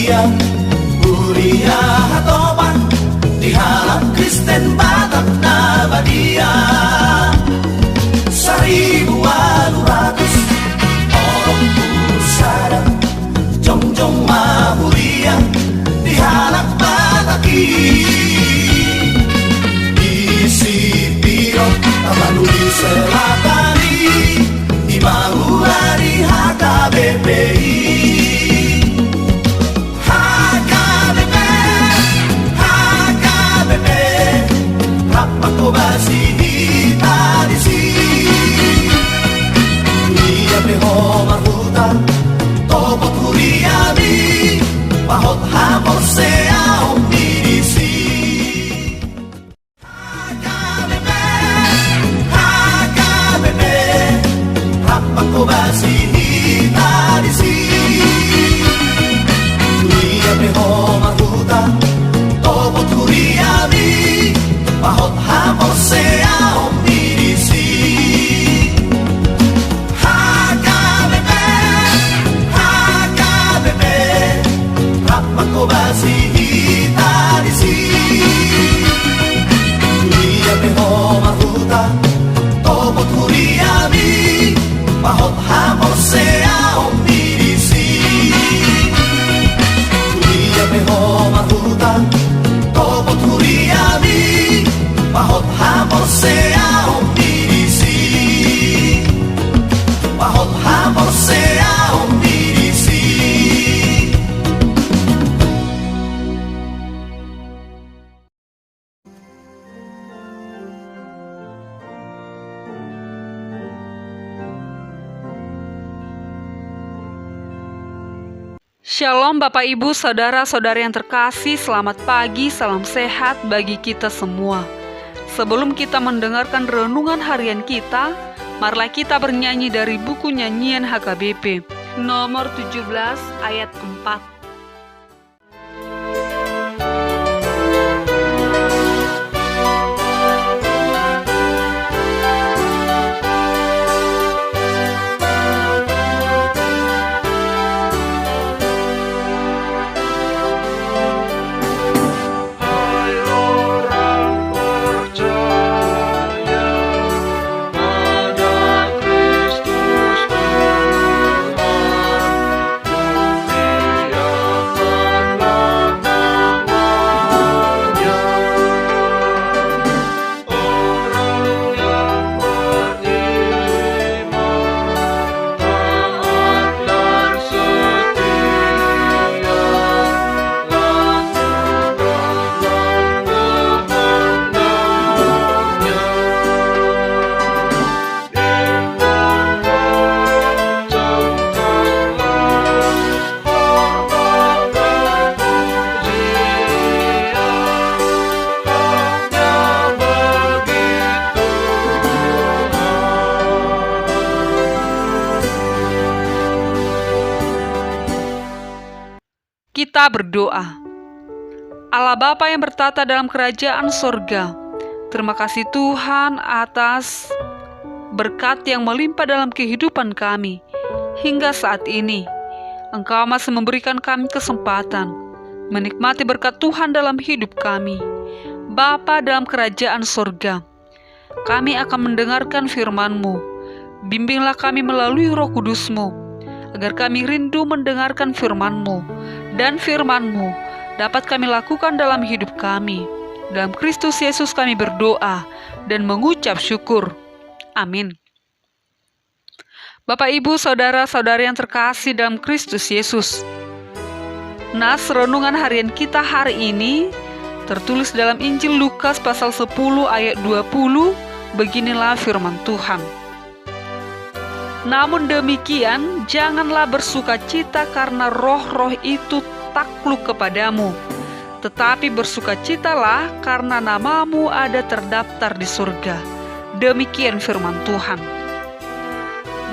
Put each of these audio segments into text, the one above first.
Mulia, Mulia hatopan di halam Kristen Batak na Badia. 1,800 orang pusara jongjong mamulia di halam Bataki. Isi piro tamanuli selatani di Maulari HKBPI. Basi hita di si Kuliah beho marhuta Topot kuriami Pahot hamor sea omni di si HKBP Rapat ko basi hita di si Kuliah beho marhuta Topot kuriami Pahot hamor sea omnisi. HKBP, HKBP Rapat ko basi hita di si Kuliah beho marhuta Topot kuriami Pahot hamor sea omnisi. Kuliah beho marhuta Topot kuriami Pahot hamor sea omnisi. Pahot hamor sea omnisi. Shalom Bapak Ibu, Saudara-saudari yang terkasih, selamat pagi, salam sehat bagi kita semua. Sebelum kita mendengarkan renungan harian kita, marilah kita bernyanyi dari buku nyanyian HKBP nomor 17 ayat 4. Kita berdoa. Allah Bapa yang bertata dalam kerajaan sorga, terima kasih Tuhan atas berkat yang melimpah dalam kehidupan kami. Hingga saat ini, Engkau masih memberikan kami kesempatan menikmati berkat Tuhan dalam hidup kami. Bapa dalam kerajaan sorga, kami akan mendengarkan firman-Mu. Bimbinglah kami melalui Roh Kudus-Mu, agar kami rindu mendengarkan firman-Mu, dan firman-Mu dapat kami lakukan dalam hidup kami. Dalam Kristus Yesus kami berdoa dan mengucap syukur. Amin. Bapak, Ibu, Saudara-saudari yang terkasih dalam Kristus Yesus, nas renungan harian kita hari ini tertulis dalam Injil Lukas pasal 10 ayat 20. Beginilah firman Tuhan. Namun demikian, janganlah bersukacita karena roh-roh itu takluk kepadamu, tetapi bersukacitalah karena namamu ada terdaftar di surga. Demikian firman Tuhan.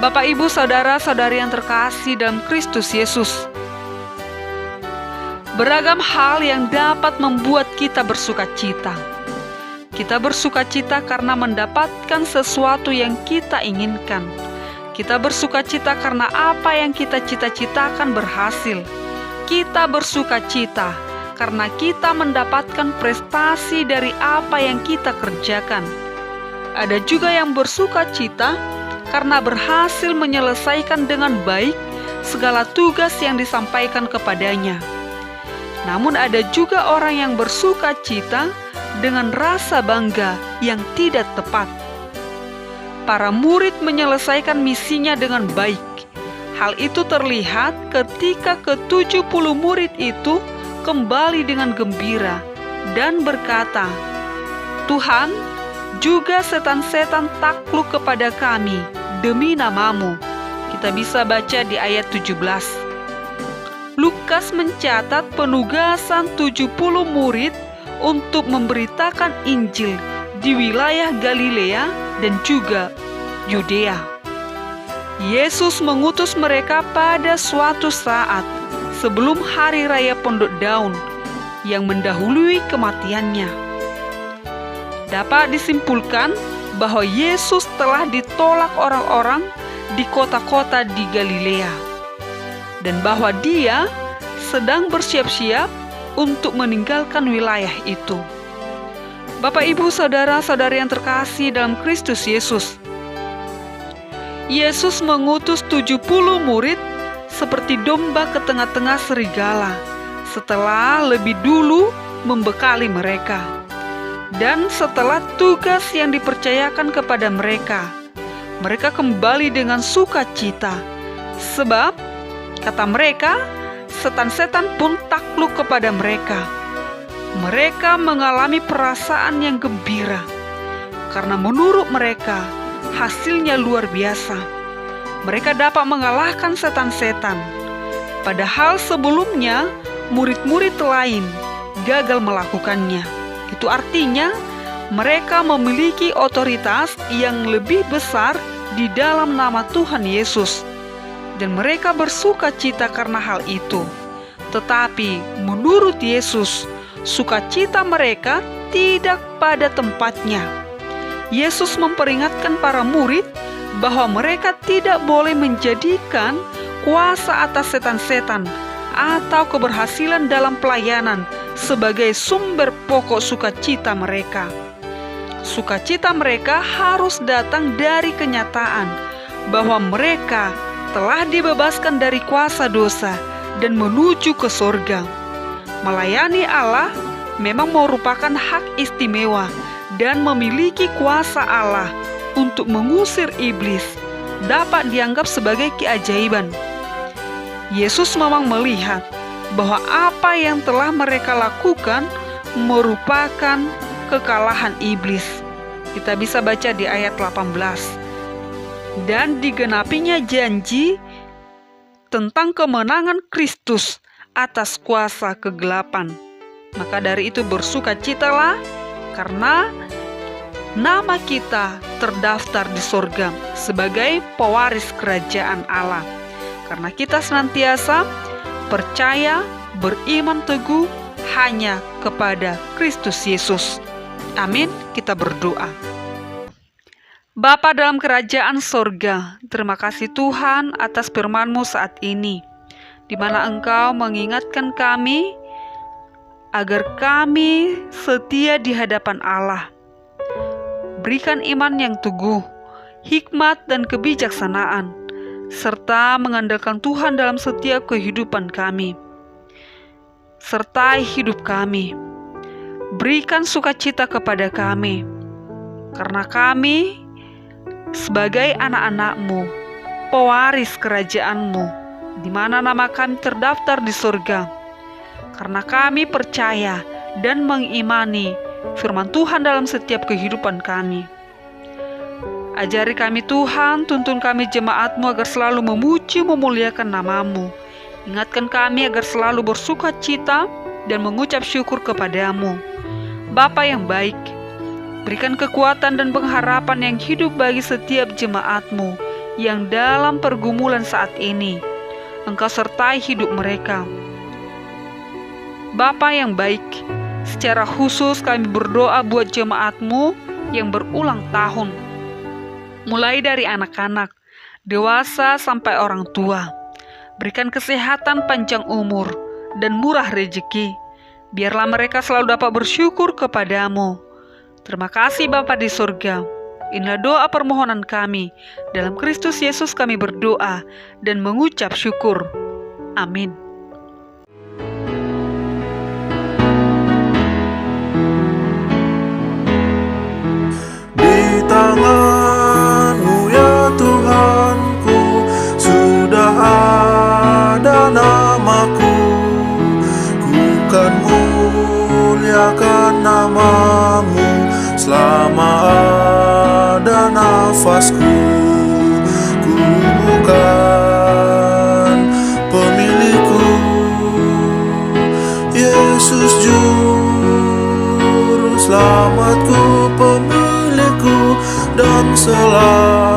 Bapak, Ibu, Saudara-saudari yang terkasih dalam Kristus Yesus, beragam hal yang dapat membuat kita bersukacita. Kita bersukacita karena mendapatkan sesuatu yang kita inginkan. Kita bersukacita karena apa yang kita cita-citakan berhasil. kita bersuka cita karena kita mendapatkan prestasi dari apa yang kita kerjakan. Ada juga yang bersuka cita karena berhasil menyelesaikan dengan baik segala tugas yang disampaikan kepadanya. Namun ada juga orang yang bersuka cita dengan rasa bangga yang tidak tepat. Para murid menyelesaikan misinya dengan baik. Hal itu terlihat ketika ke-70 murid itu kembali dengan gembira dan berkata, "Tuhan, juga setan-setan takluk kepada kami demi nama-Mu." Kita bisa baca di ayat 17. Lukas mencatat penugasan 70 murid untuk memberitakan Injil di wilayah Galilea dan juga Yudea. Yesus mengutus mereka pada suatu saat sebelum hari raya Pondok Daun yang mendahului kematiannya. Dapat disimpulkan bahwa Yesus telah ditolak orang-orang di kota-kota di Galilea, dan bahwa Dia sedang bersiap-siap untuk meninggalkan wilayah itu. Bapak, Ibu, saudara-saudari yang terkasih dalam Kristus Yesus, Yesus mengutus 70 murid seperti domba ke tengah-tengah serigala setelah lebih dulu membekali mereka. Dan setelah tugas yang dipercayakan kepada mereka, mereka kembali dengan sukacita. Sebab, kata mereka, setan-setan pun takluk kepada mereka. Mereka mengalami perasaan yang gembira, karena menurut mereka, hasilnya luar biasa. Mereka dapat mengalahkan setan-setan. Padahal sebelumnya, murid-murid lain gagal melakukannya. Itu artinya, mereka memiliki otoritas yang lebih besar di dalam nama Tuhan Yesus. Dan mereka bersuka cita karena hal itu. Tetapi menurut Yesus, sukacita mereka tidak pada tempatnya. Yesus memperingatkan para murid bahwa mereka tidak boleh menjadikan kuasa atas setan-setan atau keberhasilan dalam pelayanan sebagai sumber pokok sukacita mereka. Sukacita mereka harus datang dari kenyataan bahwa mereka telah dibebaskan dari kuasa dosa dan menuju ke surga. Melayani Allah memang merupakan hak istimewa dan memiliki kuasa Allah untuk mengusir iblis dapat dianggap sebagai keajaiban. Yesus memang melihat bahwa apa yang telah mereka lakukan merupakan kekalahan iblis. Kita bisa baca di ayat 18. Dan digenapinya janji tentang kemenangan Kristus atas kuasa kegelapan. Maka dari itu bersukacitalah, karena nama kita terdaftar di surga sebagai pewaris kerajaan Allah. Karena kita senantiasa percaya, beriman teguh hanya kepada Kristus Yesus. Amin. Kita berdoa. Bapa dalam kerajaan surga, terima kasih Tuhan atas firman-Mu saat ini, di mana Engkau mengingatkan kami agar kami setia di hadapan Allah. Berikan iman yang teguh, hikmat dan kebijaksanaan, serta mengandalkan Tuhan dalam setiap kehidupan kami. Sertai hidup kami. Berikan sukacita kepada kami, karena kami sebagai anak-anak-Mu, pewaris kerajaan-Mu, di mana nama kami terdaftar di surga. Karena kami percaya dan mengimani firman Tuhan dalam setiap kehidupan kami. Ajari kami Tuhan, tuntun kami jemaat-Mu agar selalu memuji memuliakan nama-Mu. Ingatkan kami agar selalu bersuka cita dan mengucap syukur kepada-Mu. Bapa yang baik, berikan kekuatan dan pengharapan yang hidup bagi setiap jemaat-Mu yang dalam pergumulan saat ini. Engkau sertai hidup mereka. Bapa yang baik, secara khusus kami berdoa buat jemaat-Mu yang berulang tahun, mulai dari anak-anak, dewasa sampai orang tua. Berikan kesehatan panjang umur, dan murah rejeki. Biarlah mereka selalu dapat bersyukur kepadamu. Terima kasih Bapa di surga. Inilah doa permohonan kami. Dalam Kristus Yesus kami berdoa dan mengucap syukur. Amin. Di tangan-Mu ya Tuhanku, sudah ada namaku. Ku kan muliakan nama-Mu selama ada nafasku. Ku bukan pemilikku, Yesus Juru Selamatku, pemilikku dan selamatku.